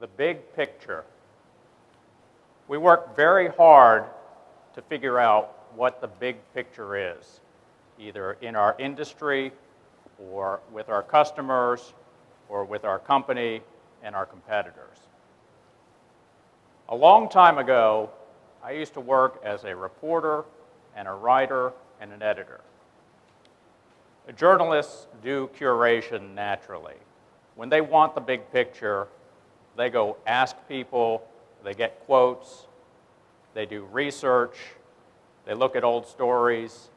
the big picture. We work very hard to figure out what the big picture is, either in our industry or with our customers or with our company and our competitors. A long time ago, I used to work as a reporter and a writer and an editor. Journalists do curation naturally. When they want the big picture, they go ask people, they get quotes, they do research, they look at old stories,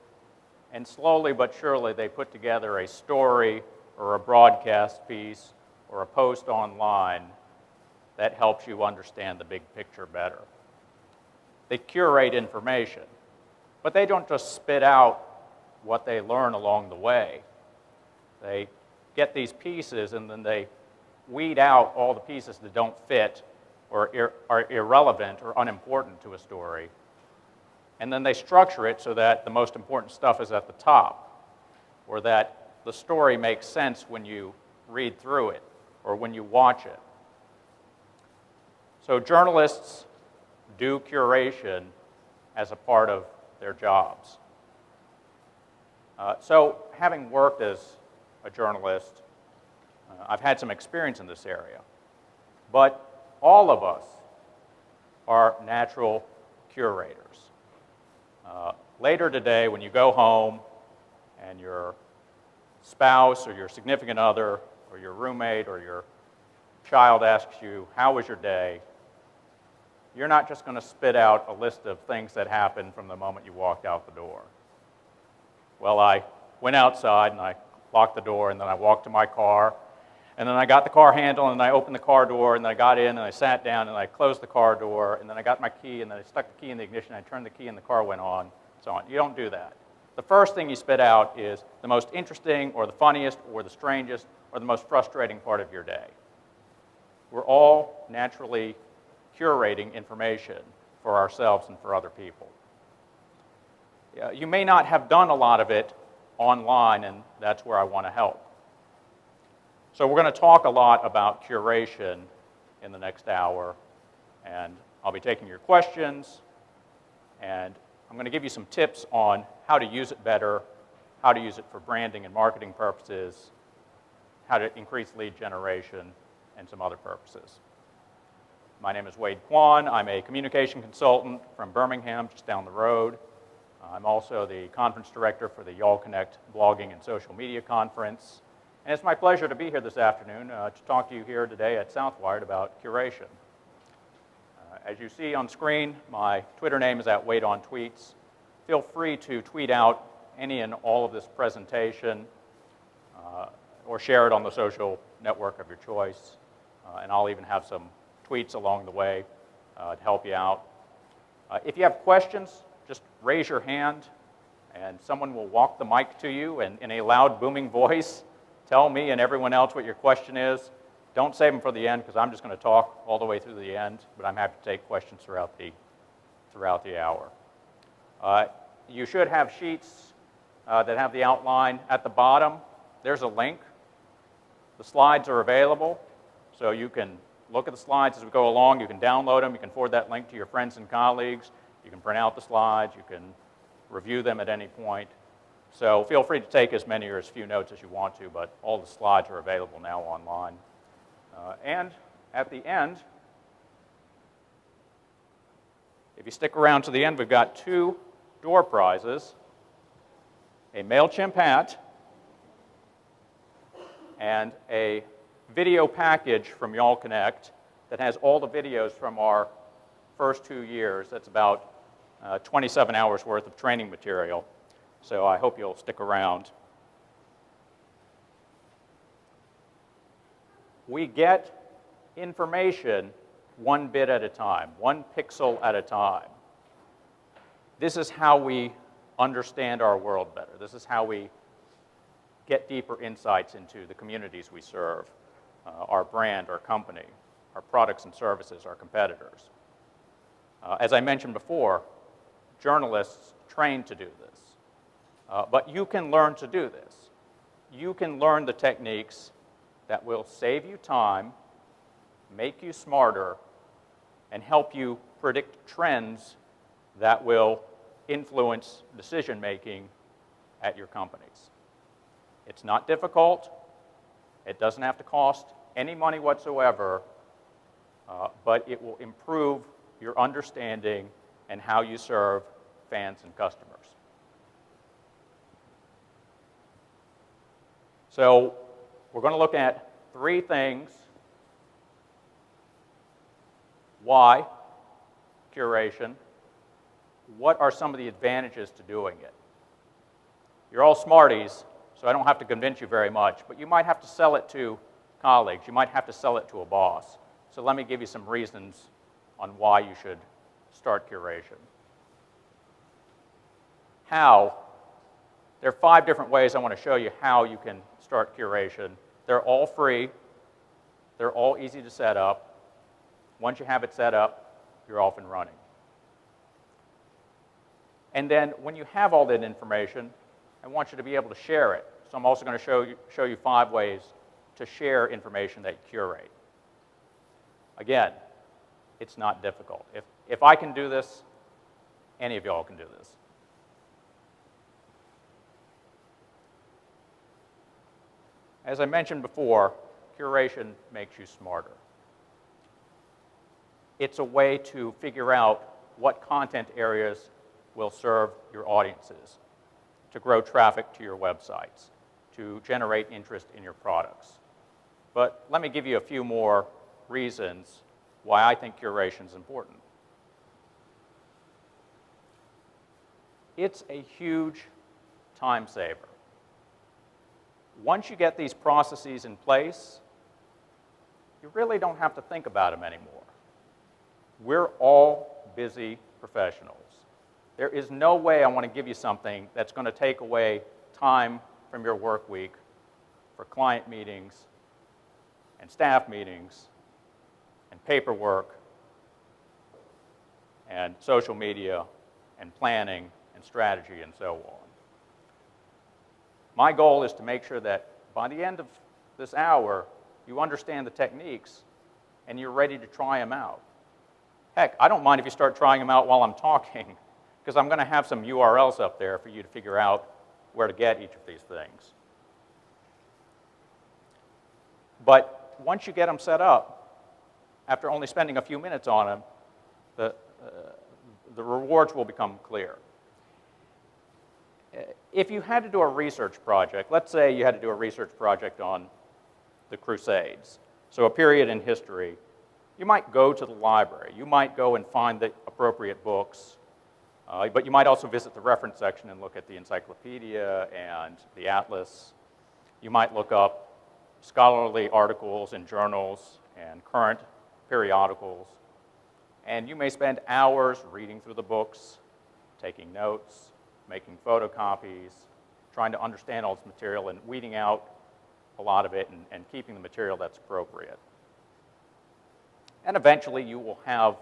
and slowly but surely they put together a story or a broadcast piece or a post online that helps you understand the big picture better. They curate information, but they don't just spit out what they learn along the way. They get these pieces and then they weed out all the pieces that don't fit or are irrelevant or unimportant to a story. And then they structure it so that the most important stuff is at the top, or that the story makes sense when you read through it or when you watch it. So journalists do curation as a part of their jobs. So having worked as a journalist, I've had some experience in this area. But all of us are natural curators. Later today, when you go home and your spouse or your significant other or your roommate or your child asks you, "How was your day?" you're not just going to spit out a list of things that happened from the moment you walked out the door. Well, I went outside and I locked the door, and then I walked to my car, and then I got the car handle and I opened the car door, and then I got in and I sat down and I closed the car door, and then I got my key and then I stuck the key in the ignition, I turned the key and the car went on, so on. You don't do that. The first thing you spit out is the most interesting or the funniest or the strangest or the most frustrating part of your day. We're all naturally curating information for ourselves and for other people. You may not have done a lot of it online, and that's where I want to help. So we're going to talk a lot about curation in the next hour, and I'll be taking your questions, and I'm going to give you some tips on how to use it better, how to use it for branding and marketing purposes, how to increase lead generation, and some other purposes. My name is Wade Kwon. I'm a communication consultant from Birmingham, just down the road. I'm also the conference director for the Y'all Connect Blogging and Social Media Conference. And it's my pleasure to be here this afternoon to talk to you here today at SouthWired about curation. As you see on screen, my Twitter name is @WadeOnTweets. Feel free to tweet out any and all of this presentation or share it on the social network of your choice. And I'll even have some tweets along the way to help you out. If you have questions, just raise your hand and someone will walk the mic to you and in a loud, booming voice, tell me and everyone else what your question is. Don't save them for the end because I'm just going to talk all the way through the end, but I'm happy to take questions throughout the hour. You should have sheets that have the outline at the bottom. There's a link. The slides are available, so you can look at the slides as we go along. You can download them. You can forward that link to your friends and colleagues. You can print out the slides. You can review them at any point. So feel free to take as many or as few notes as you want to, but all the slides are available now online. And at the end, if you stick around to the end, we've got 2 door prizes, a MailChimp hat, and a video package from Y'all Connect that has all the videos from our first 2 years. That's about 27 hours worth of training material. So I hope you'll stick around. We get information 1 bit at a time, 1 pixel at a time. This is how we understand our world better. This is how we get deeper insights into the communities we serve, our brand, our company, our products and services, our competitors. As I mentioned before, journalists train to do this. But you can learn to do this. You can learn the techniques that will save you time, make you smarter, and help you predict trends that will influence decision-making at your companies. It's not difficult. It doesn't have to cost any money whatsoever, but it will improve your understanding and how you serve fans and customers. So we're going to look at 3 things. Why curation? What are some of the advantages to doing it? You're all Smarties, so I don't have to convince you very much, but you might have to sell it to colleagues. You might have to sell it to a boss. So let me give you some reasons on why you should start curation. How? There are 5 different ways I want to show you how you can start curation. They're all free. They're all easy to set up. Once you have it set up, you're off and running. And then when you have all that information, I want you to be able to share it. So I'm also going to show you 5 ways to share information that you curate. Again, it's not difficult. If I can do this, any of y'all can do this. As I mentioned before, curation makes you smarter. It's a way to figure out what content areas will serve your audiences, to grow traffic to your websites, to generate interest in your products. But let me give you a few more reasons why I think curation is important. It's a huge time saver. Once you get these processes in place, you really don't have to think about them anymore. We're all busy professionals. There is no way I want to give you something that's going to take away time from your work week for client meetings and staff meetings and paperwork and social media and planning and strategy and so on. My goal is to make sure that by the end of this hour, you understand the techniques and you're ready to try them out. Heck, I don't mind if you start trying them out while I'm talking, because I'm going to have some URLs up there for you to figure out where to get each of these things. But once you get them set up, after only spending a few minutes on them, the rewards will become clear. If you had to do a research project, let's say you had to do a research project on the Crusades, so a period in history, you might go to the library. You might go and find the appropriate books, but you might also visit the reference section and look at the encyclopedia and the atlas. You might look up scholarly articles in journals and current periodicals, and you may spend hours reading through the books, taking notes, making photocopies, trying to understand all this material and weeding out a lot of it and keeping the material that's appropriate. And eventually you will have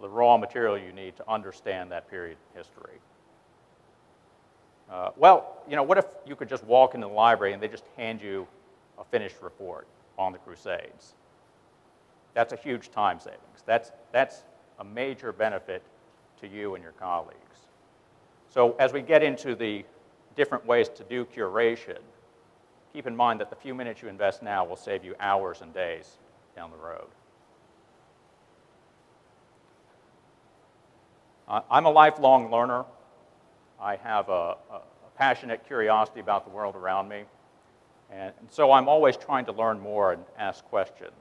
the raw material you need to understand that period in history. What if you could just walk into the library and they just hand you a finished report on the Crusades? That's a huge time savings. That's a major benefit to you and your colleagues. So as we get into the different ways to do curation, keep in mind that the few minutes you invest now will save you hours and days down the road. I'm a lifelong learner. I have a passionate curiosity about the world around me, and so I'm always trying to learn more and ask questions.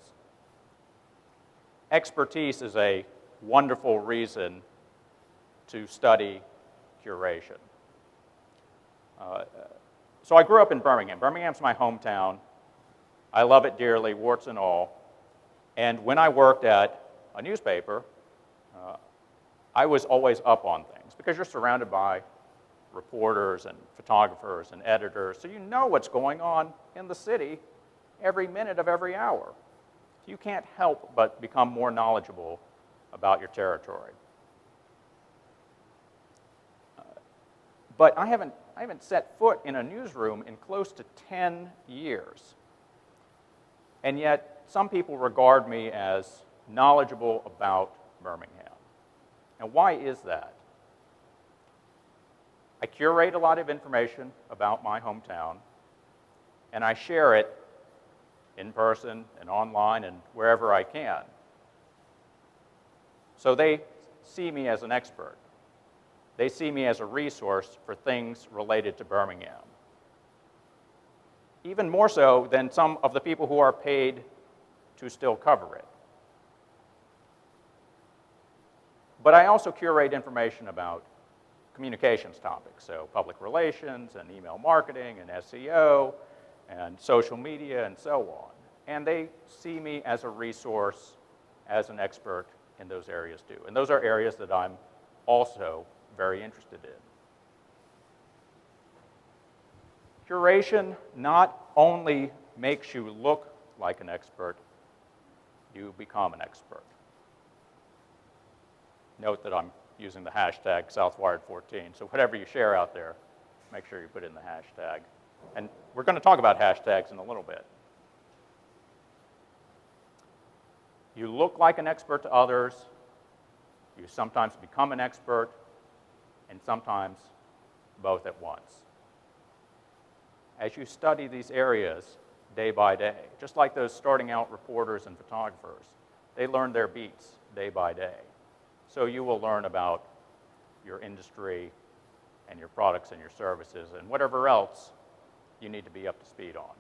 Expertise is a wonderful reason to study curation. So I grew up in Birmingham. Birmingham's my hometown. I love it dearly, warts and all. And when I worked at a newspaper, I was always up on things because you're surrounded by reporters and photographers and editors, so you know what's going on in the city every minute of every hour. You can't help but become more knowledgeable about your territory. But I haven't set foot in a newsroom in close to 10 years. And yet, some people regard me as knowledgeable about Birmingham. And why is that? I curate a lot of information about my hometown, and I share it in person and online and wherever I can. So they see me as an expert. They see me as a resource for things related to Birmingham. Even more so than some of the people who are paid to still cover it. But I also curate information about communications topics, so public relations and email marketing and SEO and social media and so on. And they see me as a resource, as an expert in those areas too. And those are areas that I'm also very interested in. Curation not only makes you look like an expert, you become an expert. Note that I'm using the hashtag SouthWired14, so whatever you share out there, make sure you put in the hashtag. And we're going to talk about hashtags in a little bit. You look like an expert to others, you sometimes become an expert, and sometimes both at once. As you study these areas day by day, just like those starting out reporters and photographers, they learn their beats day by day. So you will learn about your industry and your products and your services and whatever else you need to be up to speed on.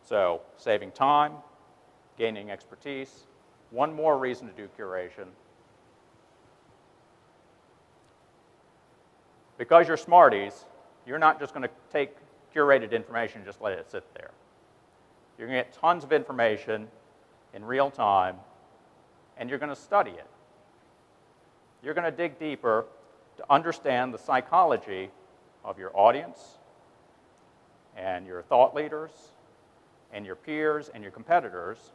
So saving time, gaining expertise. One more reason to do curation. Because you're Smarties, you're not just going to take curated information and just let it sit there. You're going to get tons of information in real time, and you're going to study it. You're going to dig deeper to understand the psychology of your audience and your thought leaders and your peers and your competitors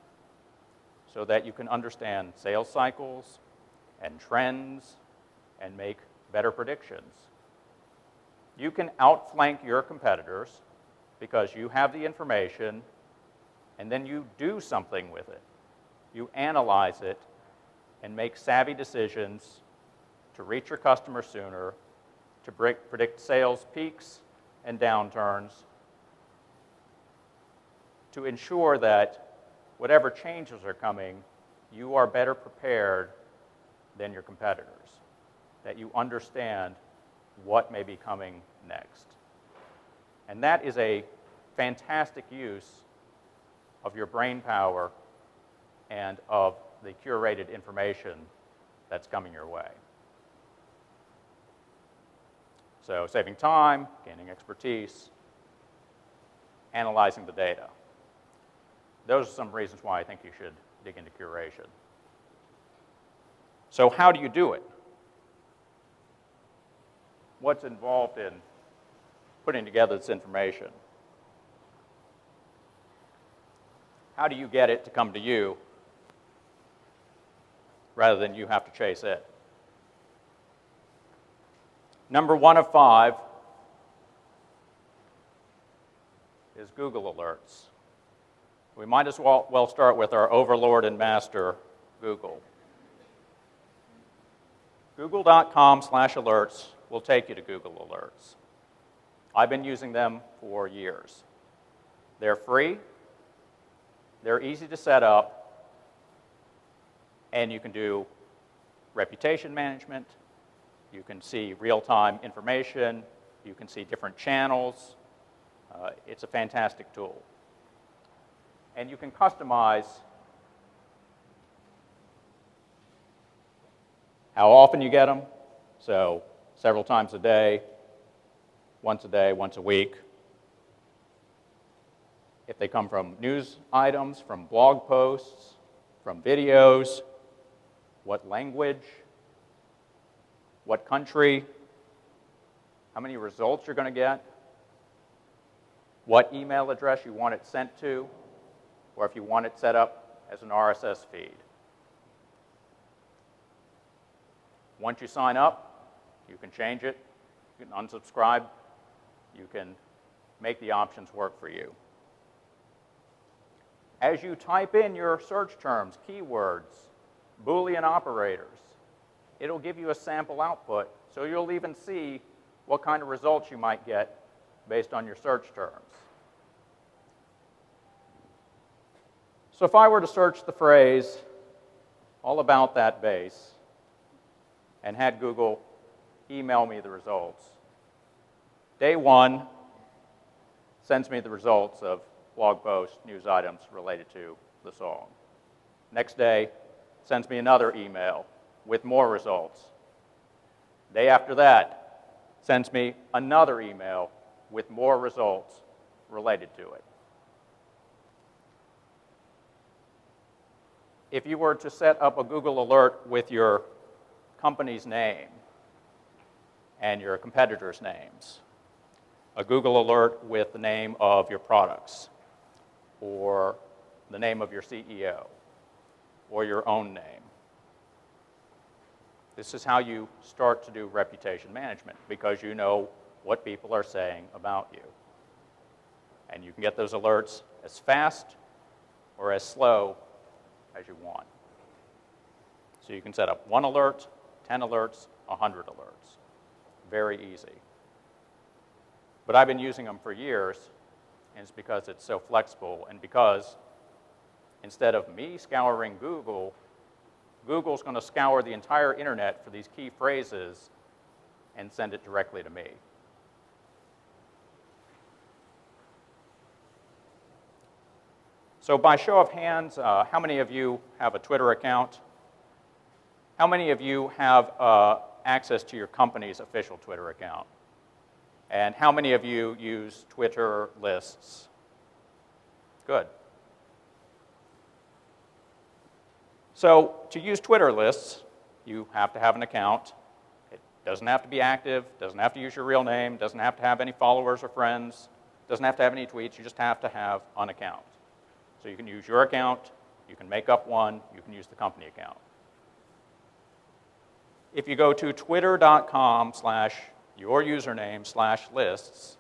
so that you can understand sales cycles and trends and make better predictions. You can outflank your competitors because you have the information and then you do something with it. You analyze it and make savvy decisions to reach your customer sooner, to predict sales peaks and downturns, to ensure that whatever changes are coming, you are better prepared than your competitors, that you understand what may be coming next. And that is a fantastic use of your brain power and of the curated information that's coming your way. So saving time, gaining expertise, analyzing the data. Those are some reasons why I think you should dig into curation. So how do you do it? What's involved in putting together this information? How do you get it to come to you rather than you have to chase it? Number 1 of 5 is Google Alerts. We might as well start with our overlord and master, Google. Google.com/alerts will take you to Google Alerts. I've been using them for years. They're free, they're easy to set up, and you can do reputation management, you can see real-time information, you can see different channels. It's a fantastic tool. And you can customize how often you get them, so several times a day, once a week. If they come from news items, from blog posts, from videos, what language, what country, how many results you're going to get, what email address you want it sent to, or if you want it set up as an RSS feed. Once you sign up, you can change it, you can unsubscribe, you can make the options work for you. As you type in your search terms, keywords, Boolean operators, it'll give you a sample output, so you'll even see what kind of results you might get based on your search terms. So if I were to search the phrase all about that base and had Google email me the results, day one sends me the results of blog posts, news items related to the song. Next day, sends me another email with more results. Day after that, sends me another email with more results related to it. If you were to set up a Google alert with your company's name and your competitors' names, a Google alert with the name of your products, or the name of your CEO, or your own name. This is how you start to do reputation management, because you know what people are saying about you. And you can get those alerts as fast or as slow as you want. So you can set up 1 alert, 10 alerts, 100 alerts. Very easy. But I've been using them for years, and it's because it's so flexible, and because instead of me scouring Google, Google's going to scour the entire internet for these key phrases and send it directly to me. So by show of hands, how many of you have a Twitter account? How many of you have access to your company's official Twitter account? And how many of you use Twitter lists? Good. So to use Twitter lists, you have to have an account. It doesn't have to be active, doesn't have to use your real name, doesn't have to have any followers or friends, doesn't have to have any tweets, you just have to have an account. So you can use your account, you can make up one, you can use the company account. If you go to twitter.com/your username/lists,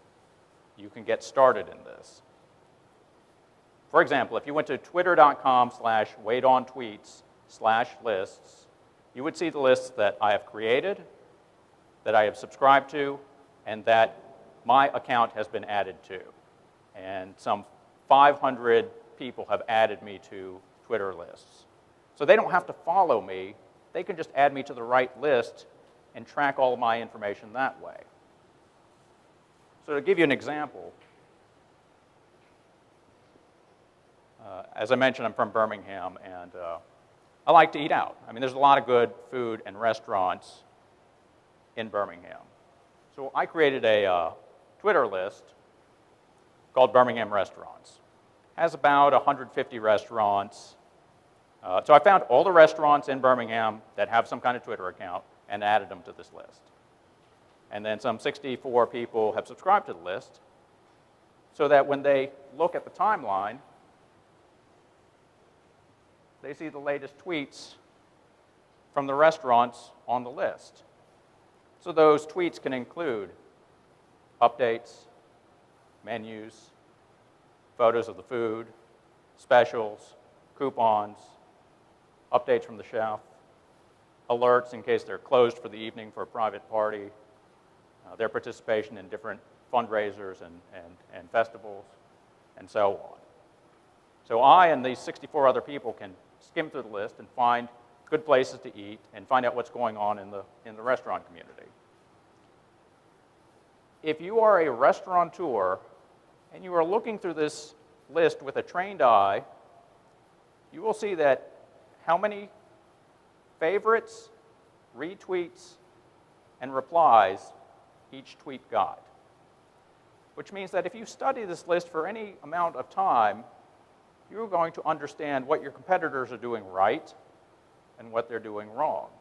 you can get started in this. For example, if you went to twitter.com/WadeOnTweets/lists, you would see the lists that I have created, that I have subscribed to, and that my account has been added to. And some 500 people have added me to Twitter lists. So they don't have to follow me. They can just add me to the right list and track all of my information that way. So to give you an example, as I mentioned, I'm from Birmingham, and I like to eat out. I mean, there's a lot of good food and restaurants in Birmingham. So I created a Twitter list called Birmingham Restaurants. It has about 150 restaurants. So I found all the restaurants in Birmingham that have some kind of Twitter account and added them to this list. And then some 64 people have subscribed to the list, so that when they look at the timeline, they see the latest tweets from the restaurants on the list. So those tweets can include updates, menus, photos of the food, specials, coupons, updates from the chef, alerts in case they're closed for the evening for a private party, their participation in different fundraisers and festivals, and so on. So I and these 64 other people can skim through the list and find good places to eat and find out what's going on in the restaurant community. If you are a restaurateur and you are looking through this list with a trained eye, you will see that how many favorites, retweets, and replies each tweet got. Which means that if you study this list for any amount of time, you're going to understand what your competitors are doing right and what they're doing wrong.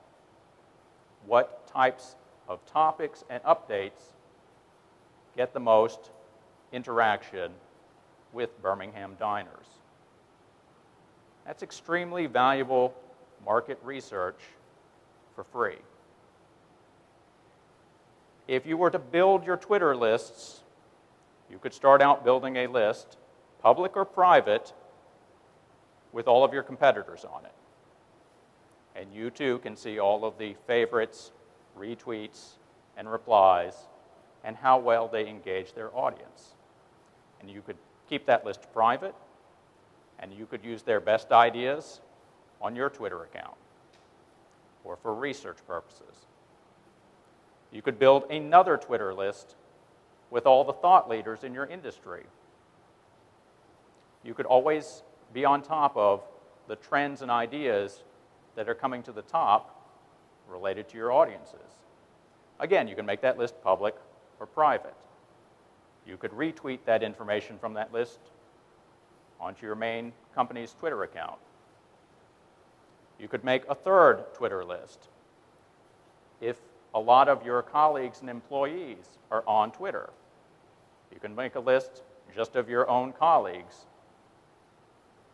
What types of topics and updates get the most interaction with Birmingham diners. That's extremely valuable market research for free. If you were to build your Twitter lists, you could start out building a list, public or private, with all of your competitors on it. And you too can see all of the favorites, retweets, and replies, and how well they engage their audience. And you could keep that list private, and you could use their best ideas on your Twitter account, or for research purposes. You could build another Twitter list with all the thought leaders in your industry. You could always be on top of the trends and ideas that are coming to the top related to your audiences. Again, you can make that list public or private. You could retweet that information from that list onto your main company's Twitter account. You could make a third Twitter list if a lot of your colleagues and employees are on Twitter. You can make a list just of your own colleagues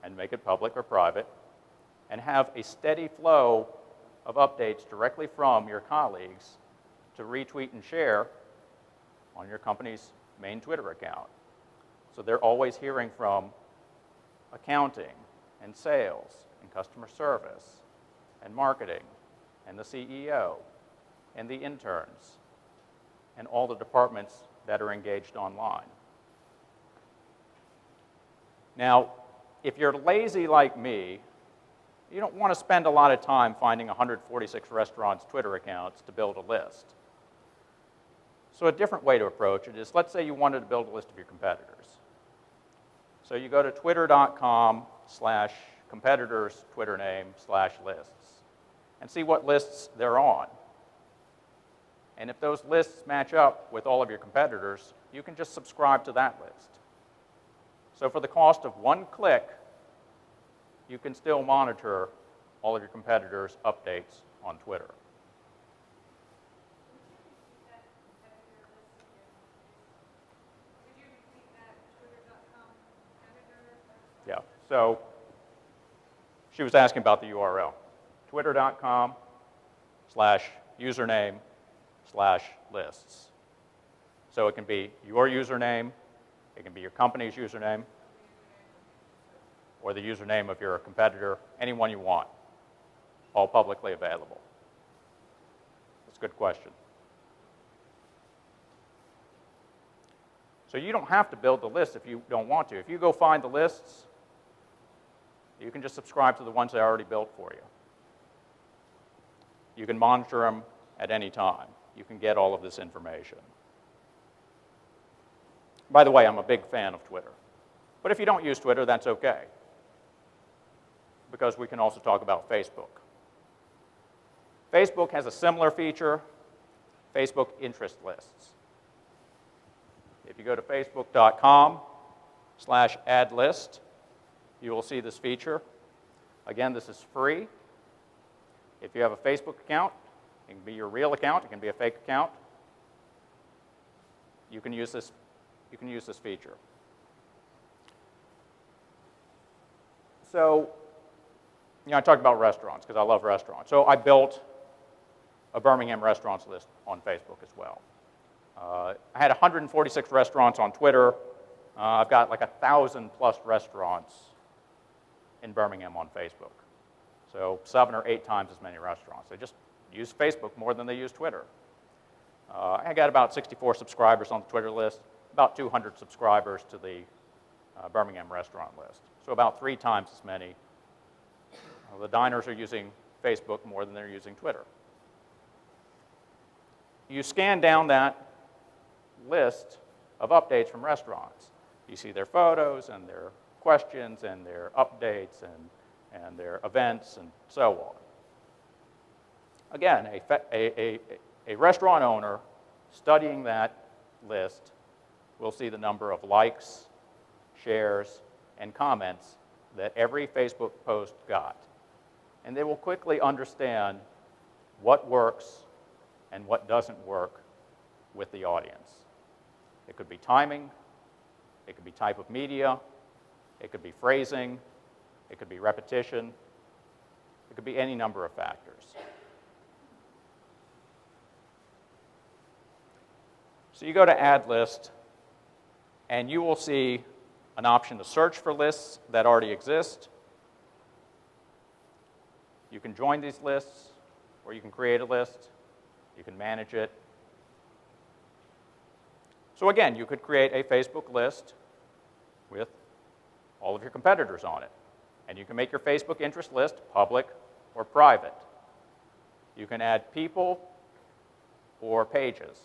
and make it public or private, and have a steady flow of updates directly from your colleagues to retweet and share on your company's main Twitter account. So they're always hearing from accounting and sales and customer service and marketing and the CEO and the interns and all the departments that are engaged online. Now, if you're lazy like me, you don't want to spend a lot of time finding 146 restaurants' Twitter accounts to build a list. So a different way to approach it is, let's say you wanted to build a list of your competitors. So you go to twitter.com/competitors Twitter name /lists and see what lists they're on. And if those lists match up with all of your competitors, you can just subscribe to that list. So for the cost of one click, you can still monitor all of your competitors' updates on Twitter. Yeah, so she was asking about the URL. twitter.com/username/lists. So it can be your username, it can be your company's username, or the username of your competitor, anyone you want, all publicly available. That's a good question. So you don't have to build the list if you don't want to. If you go find the lists, you can just subscribe to the ones I already built for you. You can monitor them at any time. You can get all of this information. By the way, I'm a big fan of Twitter. But if you don't use Twitter, that's okay, because we can also talk about Facebook. Facebook has a similar feature, Facebook interest lists. If you go to facebook.com/add-list, you will see this feature. Again, this is free. If you have a Facebook account, it can be your real account, it can be a fake account, you can use this feature. So, I talked about restaurants because I love restaurants. So I built a Birmingham restaurants list on Facebook as well. I had 146 restaurants on Twitter. I've got like 1,000+ restaurants in Birmingham on Facebook. So 7 or 8 times as many restaurants. They just use Facebook more than they use Twitter. I got about 64 subscribers on the Twitter list, about 200 subscribers to the Birmingham restaurant list. So about 3 times as many. The diners are using Facebook more than they're using Twitter. You scan down that list of updates from restaurants. You see their photos and their questions and their updates and their events and so on. Again, a restaurant owner studying that list will see the number of likes, shares, and comments that every Facebook post got. And they will quickly understand what works and what doesn't work with the audience. It could be timing, it could be type of media, it could be phrasing, it could be repetition, it could be any number of factors. So you go to Add List, and you will see an option to search for lists that already exist, You can join these lists, or you can create a list. You can manage it. So again, you could create a Facebook list with all of your competitors on it. And you can make your Facebook interest list public or private. You can add people or pages.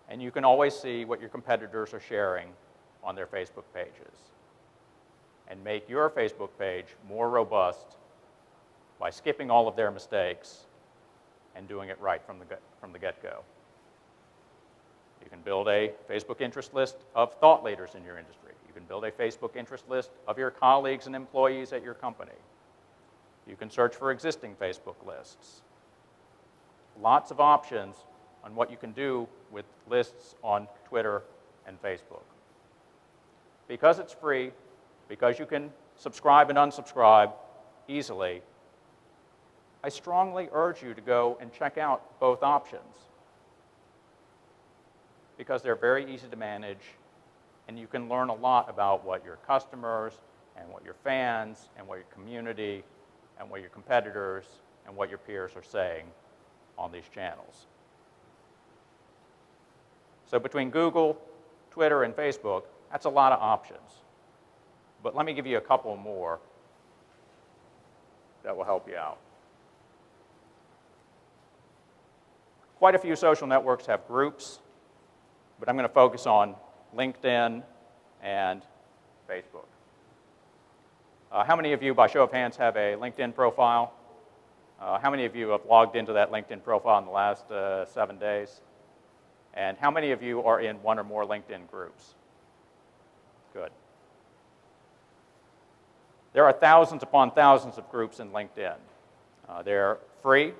And you can always see what your competitors are sharing on their Facebook pages. And make your Facebook page more robust by skipping all of their mistakes and doing it right from the get-go. You can build a Facebook interest list of thought leaders in your industry. You can build a Facebook interest list of your colleagues and employees at your company. You can search for existing Facebook lists. Lots of options on what you can do with lists on Twitter and Facebook. Because it's free, because you can subscribe and unsubscribe easily, I strongly urge you to go and check out both options, because they're very easy to manage, and you can learn a lot about what your customers and what your fans and what your community and what your competitors and what your peers are saying on these channels. So between Google, Twitter, and Facebook, that's a lot of options. But let me give you a couple more that will help you out. Quite a few social networks have groups, but I'm going to focus on LinkedIn and Facebook. How many of you, by show of hands, have a LinkedIn profile? How many of you have logged into that LinkedIn profile in the last 7 days? And how many of you are in one or more LinkedIn groups? Good. There are thousands upon thousands of groups in LinkedIn. They're free,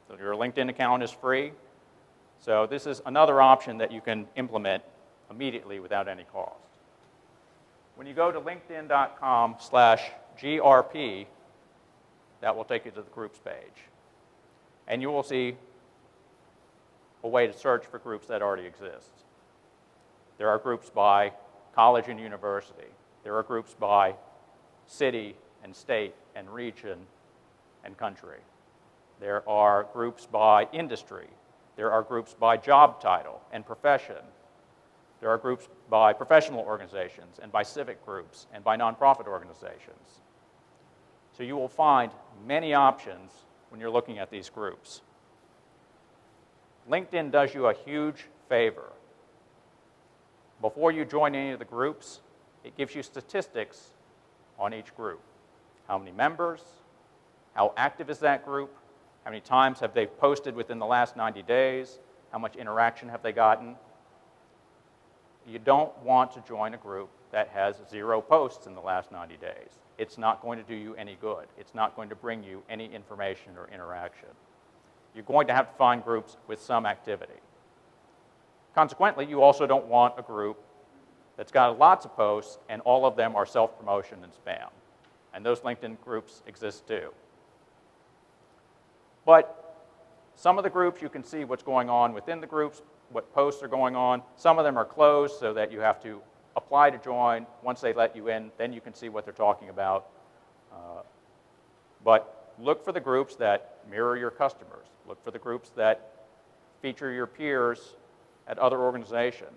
so your LinkedIn account is free. So this is another option that you can implement immediately without any cost. When you go to linkedin.com/GRP, that will take you to the groups page. And you will see a way to search for groups that already exist. There are groups by college and university. There are groups by city and state and region and country. There are groups by industry. There are groups by job title and profession. There are groups by professional organizations and by civic groups and by nonprofit organizations. So you will find many options when you're looking at these groups. LinkedIn does you a huge favor. Before you join any of the groups, it gives you statistics on each group. How many members? How active is that group? How many times have they posted within the last 90 days? How much interaction have they gotten? You don't want to join a group that has 0 posts in the last 90 days. It's not going to do you any good. It's not going to bring you any information or interaction. You're going to have to find groups with some activity. Consequently, you also don't want a group that's got lots of posts and all of them are self-promotion and spam. And those LinkedIn groups exist too. But some of the groups, you can see what's going on within the groups, what posts are going on. Some of them are closed so that you have to apply to join. Once they let you in, then you can see what they're talking about. But look for the groups that mirror your customers. Look for the groups that feature your peers at other organizations.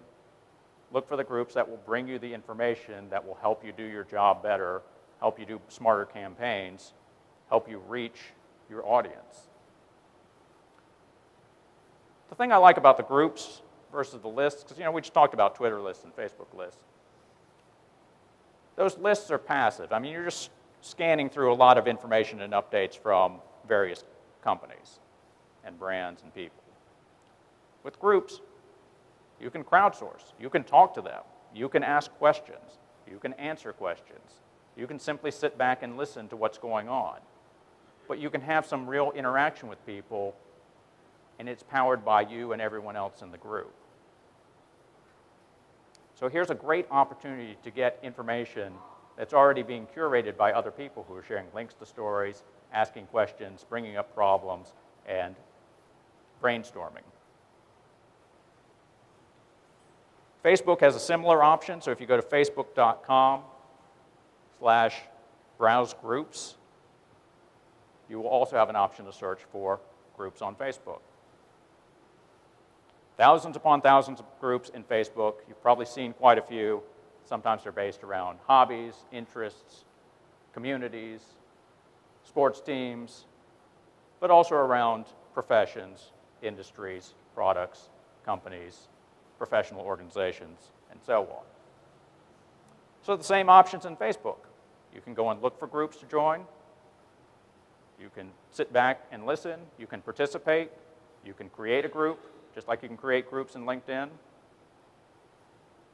Look for the groups that will bring you the information that will help you do your job better, help you do smarter campaigns, help you reach your audience. The thing I like about the groups versus the lists, because we just talked about Twitter lists and Facebook lists. Those lists are passive. I mean, you're just scanning through a lot of information and updates from various companies and brands and people. With groups, you can crowdsource. You can talk to them. You can ask questions. You can answer questions. You can simply sit back and listen to what's going on. But you can have some real interaction with people, and it's powered by you and everyone else in the group. So here's a great opportunity to get information that's already being curated by other people who are sharing links to stories, asking questions, bringing up problems, and brainstorming. Facebook has a similar option, so if you go to facebook.com/browse groups, you will also have an option to search for groups on Facebook. Thousands upon thousands of groups in Facebook. You've probably seen quite a few. Sometimes they're based around hobbies, interests, communities, sports teams, but also around professions, industries, products, companies, professional organizations, and so on. So the same options in Facebook. You can go and look for groups to join. You can sit back and listen. You can participate. You can create a group, just like you can create groups in LinkedIn.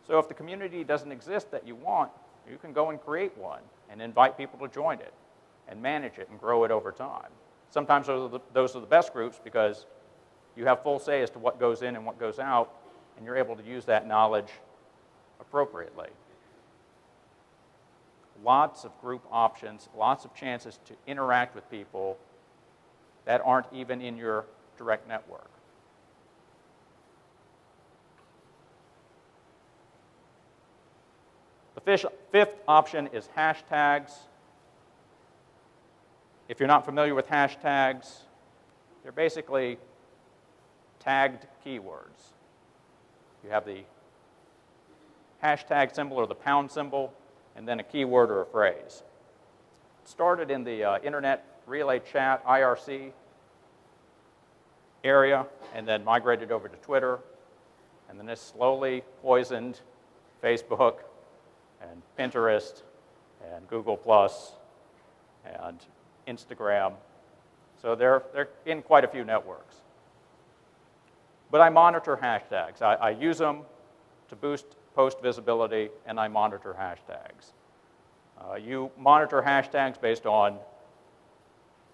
So if the community doesn't exist that you want, you can go and create one and invite people to join it and manage it and grow it over time. Sometimes those are the best groups because you have full say as to what goes in and what goes out, and you're able to use that knowledge appropriately. Lots of group options, lots of chances to interact with people that aren't even in your direct network. The fifth option is hashtags. If you're not familiar with hashtags, they're basically tagged keywords. You have the hashtag symbol or the pound symbol, and then a keyword or a phrase. It started in the Internet Relay Chat, IRC area, and then migrated over to Twitter, and then this slowly poisoned Facebook and Pinterest and Google Plus and Instagram. So they're in quite a few networks. But I monitor hashtags. I use them to boost post visibility, and I monitor hashtags. You monitor hashtags based on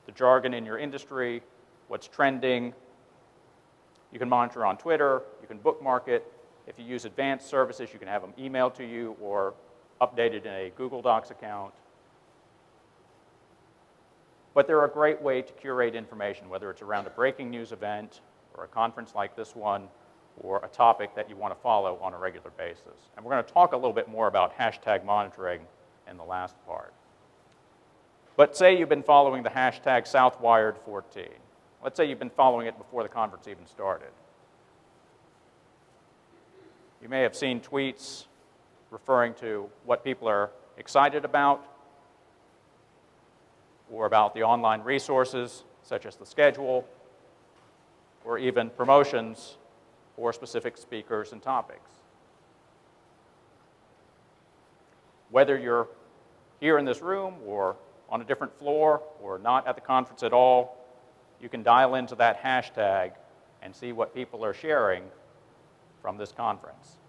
the jargon in your industry, what's trending. You can monitor on Twitter. You can bookmark it. If you use advanced services, you can have them emailed to you or updated in a Google Docs account. But they're a great way to curate information, whether it's around a breaking news event or a conference like this one, or a topic that you want to follow on a regular basis. And we're going to talk a little bit more about hashtag monitoring in the last part. But say you've been following the hashtag SouthWired14. Let's say you've been following it before the conference even started. You may have seen tweets referring to what people are excited about, or about the online resources, such as the schedule, or even promotions for specific speakers and topics. Whether you're here in this room or on a different floor or not at the conference at all, you can dial into that hashtag and see what people are sharing from this conference.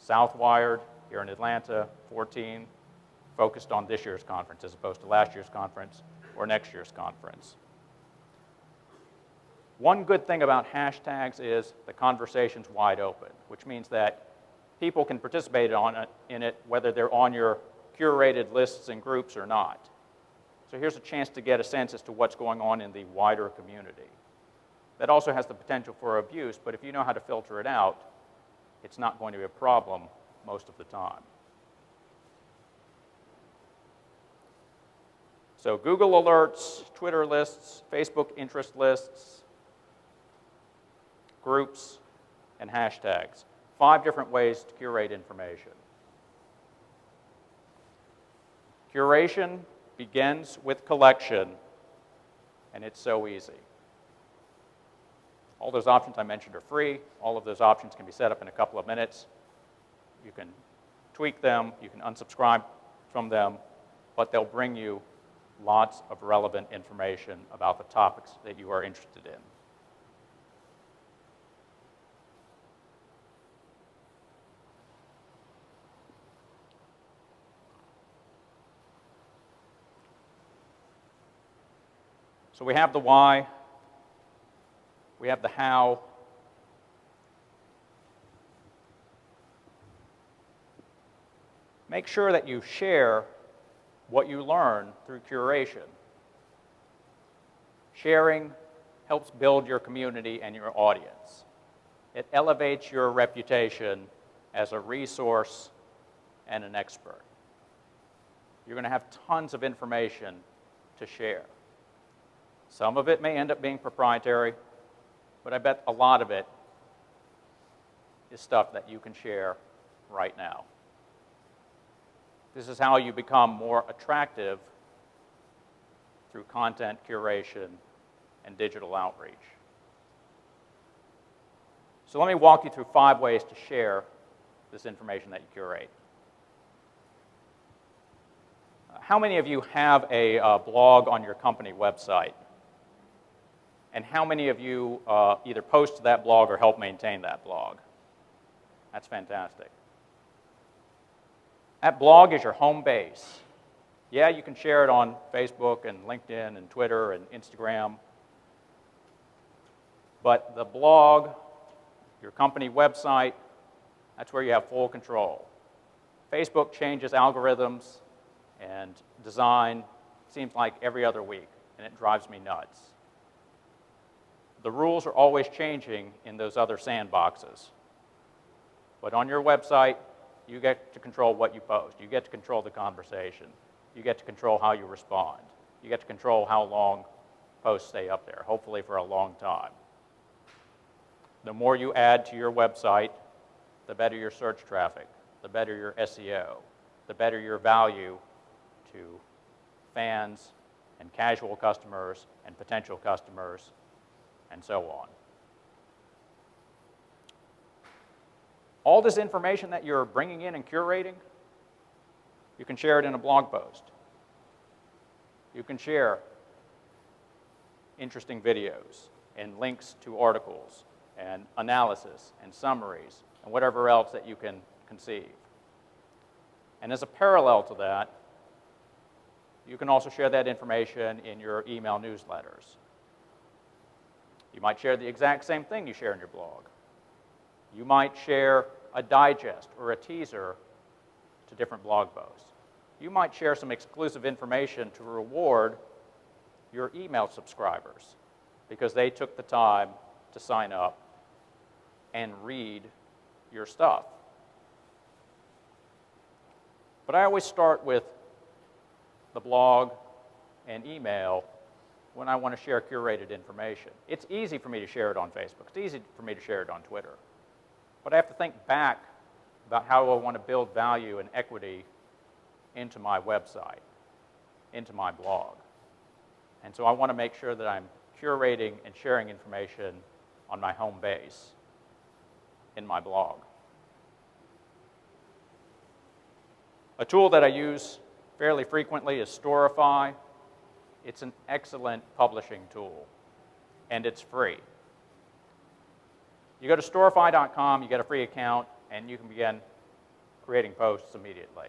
SouthWired here in Atlanta, 14, focused on this year's conference as opposed to last year's conference or next year's conference. One good thing about hashtags is the conversation's wide open, which means that people can participate in it whether they're on your curated lists and groups or not. So here's a chance to get a sense as to what's going on in the wider community. That also has the potential for abuse, but if you know how to filter it out, it's not going to be a problem most of the time. So Google alerts, Twitter lists, Facebook interest lists, groups, and hashtags. 5 different ways to curate information. Curation begins with collection, and it's so easy. All those options I mentioned are free. All of those options can be set up in a couple of minutes. You can tweak them, you can unsubscribe from them, but they'll bring you lots of relevant information about the topics that you are interested in. So we have the why, we have the how, make sure that you share what you learn through curation. Sharing helps build your community and your audience. It elevates your reputation as a resource and an expert. You're going to have tons of information to share. Some of it may end up being proprietary, but I bet a lot of it is stuff that you can share right now. This is how you become more attractive through content curation and digital outreach. So let me walk you through 5 ways to share this information that you curate. How many of you have a blog on your company website? And how many of you either post to that blog or help maintain that blog? That's fantastic. That blog is your home base. Yeah, you can share it on Facebook and LinkedIn and Twitter and Instagram. But the blog, your company website, that's where you have full control. Facebook changes algorithms and design, seems like every other week, and it drives me nuts. The rules are always changing in those other sandboxes. But on your website, you get to control what you post. You get to control the conversation. You get to control how you respond. You get to control how long posts stay up there, hopefully for a long time. The more you add to your website, the better your search traffic, the better your SEO, the better your value to fans and casual customers and potential customers and so on. All this information that you're bringing in and curating, you can share it in a blog post. You can share interesting videos and links to articles and analysis and summaries and whatever else that you can conceive. And as a parallel to that, you can also share that information in your email newsletters. You might share the exact same thing you share in your blog. You might share a digest or a teaser to different blog posts. You might share some exclusive information to reward your email subscribers because they took the time to sign up and read your stuff. But I always start with the blog and email when I want to share curated information. It's easy for me to share it on Facebook. It's easy for me to share it on Twitter. But I have to think back about how I want to build value and equity into my website, into my blog. And so I want to make sure that I'm curating and sharing information on my home base in my blog. A tool that I use fairly frequently is Storify. It's an excellent publishing tool, and it's free. You go to storify.com, you get a free account, and you can begin creating posts immediately.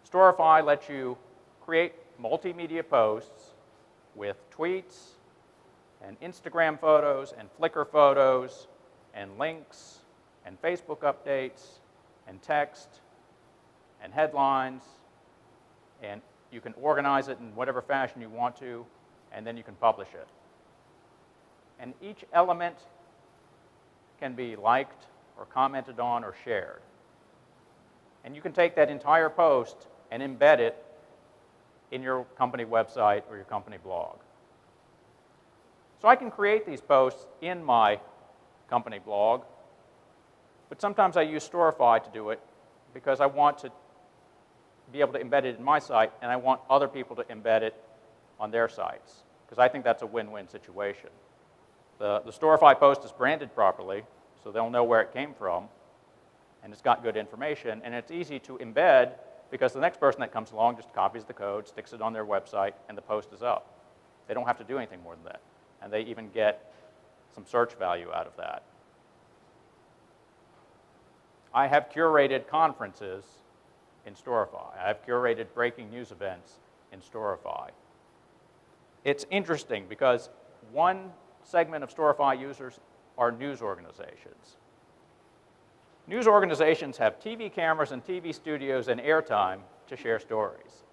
Storify lets you create multimedia posts with tweets and Instagram photos and Flickr photos and links and Facebook updates and text and headlines, and you can organize it in whatever fashion you want to, and then you can publish it. And each element can be liked or commented on or shared. And you can take that entire post and embed it in your company website or your company blog. So I can create these posts in my company blog, but sometimes I use Storify to do it because I want to be able to embed it in my site, and I want other people to embed it on their sites, because I think that's a win-win situation. The Storify post is branded properly, so they'll know where it came from, and it's got good information, and it's easy to embed because the next person that comes along just copies the code, sticks it on their website, and the post is up. They don't have to do anything more than that, and they even get some search value out of that. I have curated conferences in Storify. I have curated breaking news events in Storify. It's interesting because one segment of Storify users are news organizations. News organizations have TV cameras and TV studios and airtime to share stories.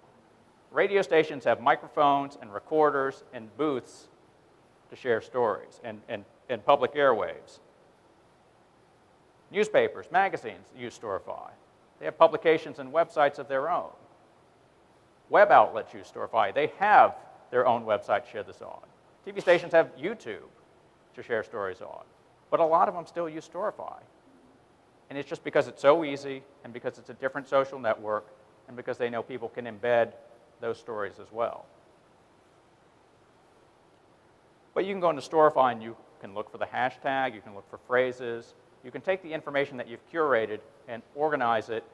Radio stations have microphones and recorders and booths to share stories and public airwaves. Newspapers, magazines use Storify. They have publications and websites of their own. Web outlets use Storify. They have their own website to share this on. TV stations have YouTube to share stories on. But a lot of them still use Storify. And it's just because it's so easy, and because it's a different social network, and because they know people can embed those stories as well. But you can go into Storify and you can look for the hashtag, you can look for phrases, you can take the information that you've curated and organize it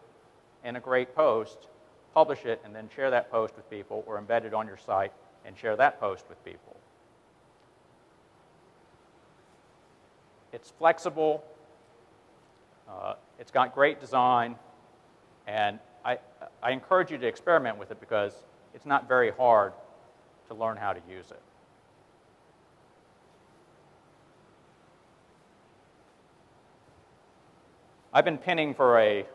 in a great post, publish it, and then share that post with people, or embed it on your site and share that post with people. It's flexible, it's got great design, and I encourage you to experiment with it because it's not very hard to learn how to use it. I've been pinning for a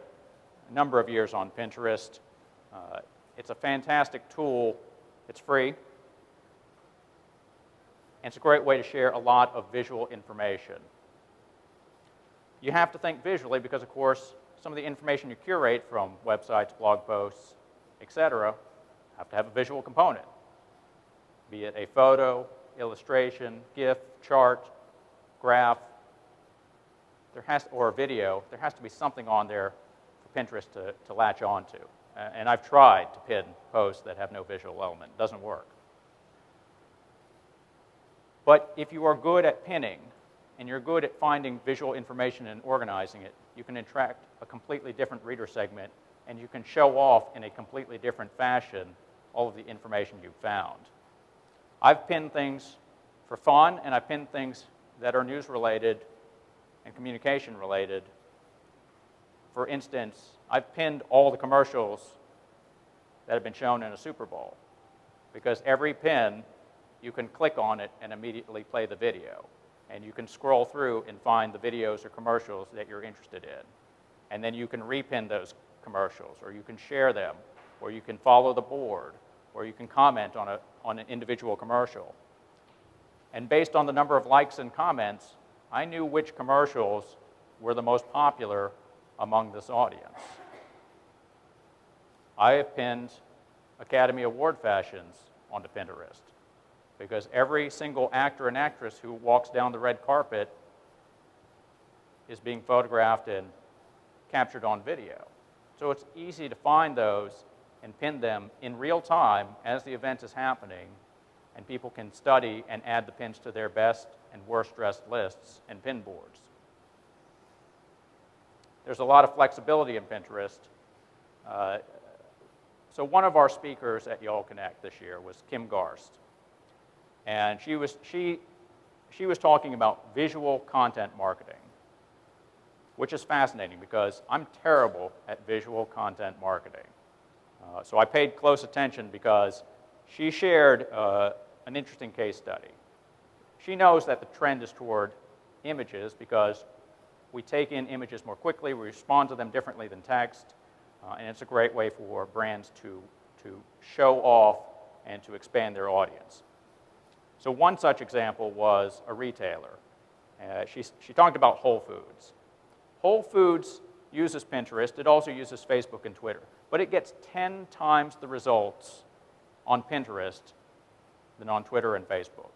number of years on Pinterest. It's a fantastic tool. It's free. And it's a great way to share a lot of visual information. You have to think visually because, of course, some of the information you curate from websites, blog posts, etc., have to have a visual component, be it a photo, illustration, GIF, chart, graph, or a video. There has to be something on there for Pinterest to latch onto. And I've tried to pin posts that have no visual element. It doesn't work. But if you are good at pinning, and you're good at finding visual information and organizing it, you can attract a completely different reader segment, and you can show off in a completely different fashion all of the information you've found. I've pinned things for fun, and I've pinned things that are news-related and communication-related. For instance, I've pinned all the commercials that have been shown in a Super Bowl, because every pin, you can click on it and immediately play the video. And you can scroll through and find the videos or commercials that you're interested in. And then you can repin those commercials, or you can share them, or you can follow the board, or you can comment on an individual commercial. And based on the number of likes and comments, I knew which commercials were the most popular among this audience. I have pinned Academy Award fashions onto Pinterest, because every single actor and actress who walks down the red carpet is being photographed and captured on video. So it's easy to find those and pin them in real time as the event is happening, and people can study and add the pins to their best and worst dressed lists and pin boards. There's a lot of flexibility in Pinterest. So one of our speakers at Y'all Connect this year was Kim Garst. And she was talking about visual content marketing, which is fascinating because I'm terrible at visual content marketing. So I paid close attention because she shared an interesting case study. She knows that the trend is toward images because we take in images more quickly, we respond to them differently than text, and it's a great way for brands to show off and to expand their audience. So one such example was a retailer. She talked about Whole Foods. Whole Foods uses Pinterest. It also uses Facebook and Twitter. But it gets 10 times the results on Pinterest than on Twitter and Facebook.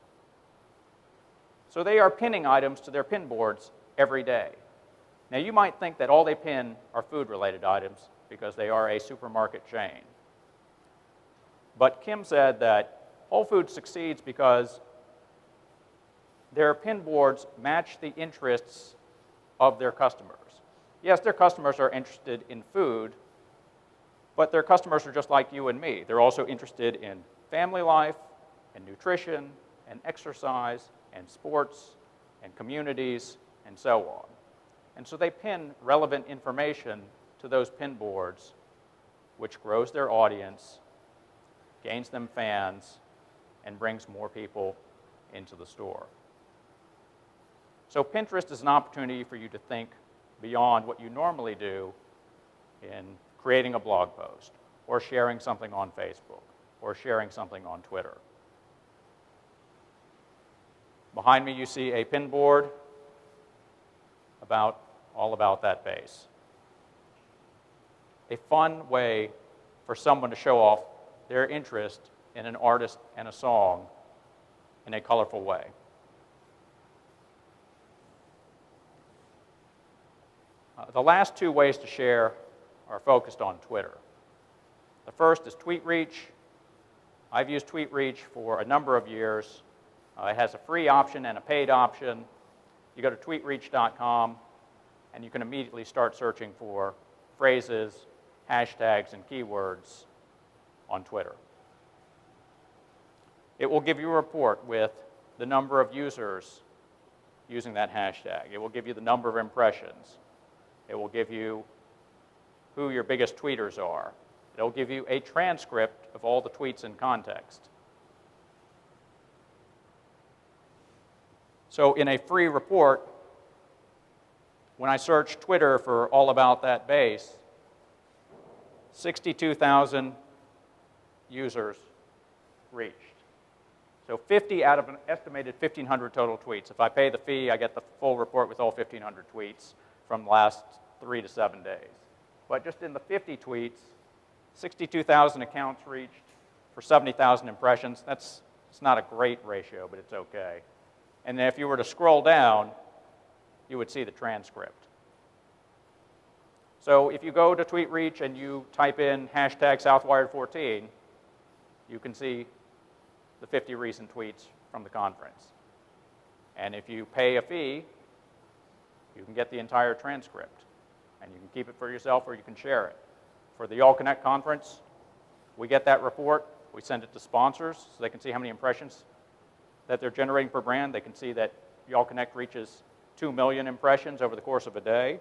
So they are pinning items to their pin boards every day. Now you might think that all they pin are food-related items because they are a supermarket chain. But Kim said that Whole Foods succeeds because their pin boards match the interests of their customers. Yes, their customers are interested in food, but their customers are just like you and me. They're also interested in family life, and nutrition, and exercise, and sports, and communities, and so on. And so they pin relevant information to those pin boards, which grows their audience, gains them fans, and brings more people into the store. So Pinterest is an opportunity for you to think beyond what you normally do in creating a blog post, or sharing something on Facebook, or sharing something on Twitter. Behind me you see a pin board all about that base. A fun way for someone to show off their interest in an artist and a song in a colorful way. The last two ways to share are focused on Twitter. The first is Tweet Reach. I've used Tweet Reach for a number of years. It has a free option and a paid option. You go to tweetreach.com, and you can immediately start searching for phrases, hashtags, and keywords on Twitter. It will give you a report with the number of users using that hashtag. It will give you the number of impressions. It will give you who your biggest tweeters are. It will give you a transcript of all the tweets in context. So in a free report, when I search Twitter for all about that bass, 62,000 users reached. So 50 out of an estimated 1,500 total tweets. If I pay the fee, I get the full report with all 1,500 tweets from the last 3 to 7 days. But just in the 50 tweets, 62,000 accounts reached for 70,000 impressions. It's not a great ratio, but it's okay. And then if you were to scroll down, you would see the transcript. So if you go to TweetReach and you type in hashtag SouthWired14, you can see the 50 recent tweets from the conference. And if you pay a fee, you can get the entire transcript. And you can keep it for yourself or you can share it. For the Y'all Connect conference, we get that report, we send it to sponsors so they can see how many impressions that they're generating per brand. They can see that Y'all Connect reaches 2 million impressions over the course of a day.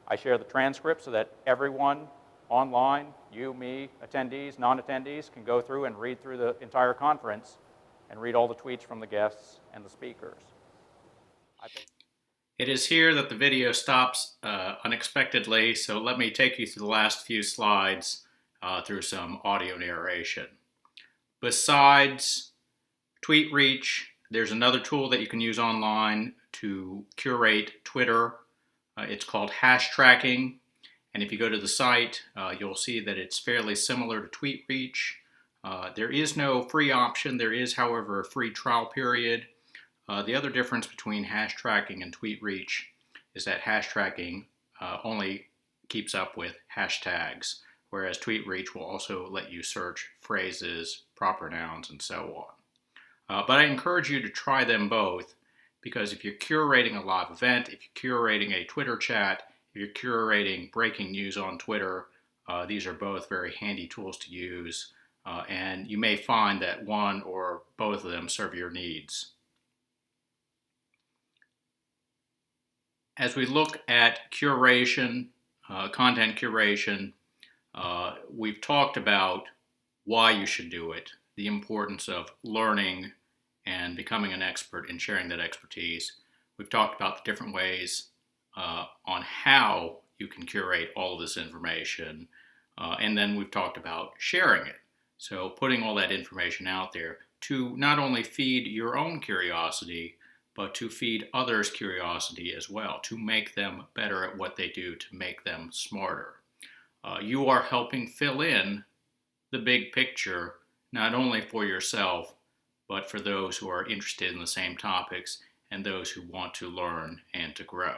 I share the transcript so that everyone online, you, me, attendees, non-attendees, can go through and read through the entire conference and read all the tweets from the guests and the speakers. It is here that the video stops unexpectedly, so let me take you through the last few slides through some audio narration. Besides TweetReach, there's another tool that you can use online to curate Twitter. It's called hash tracking, and if you go to the site, you'll see that it's fairly similar to TweetReach. There is no free option. There is, however, a free trial period. The other difference between hash tracking and TweetReach is that hash tracking only keeps up with hashtags, whereas TweetReach will also let you search phrases, proper nouns, and so on. But I encourage you to try them both, because if you're curating a live event, if you're curating a Twitter chat, if you're curating breaking news on Twitter, these are both very handy tools to use, and you may find that one or both of them serve your needs. As we look at curation, content curation, we've talked about why you should do it, the importance of learning and becoming an expert and sharing that expertise. We've talked about the different ways on how you can curate all of this information, and then we've talked about sharing it. So putting all that information out there to not only feed your own curiosity, but to feed others' curiosity as well, to make them better at what they do, to make them smarter. You are helping fill in the big picture, not only for yourself, but for those who are interested in the same topics and those who want to learn and to grow.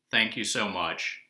Thank you so much.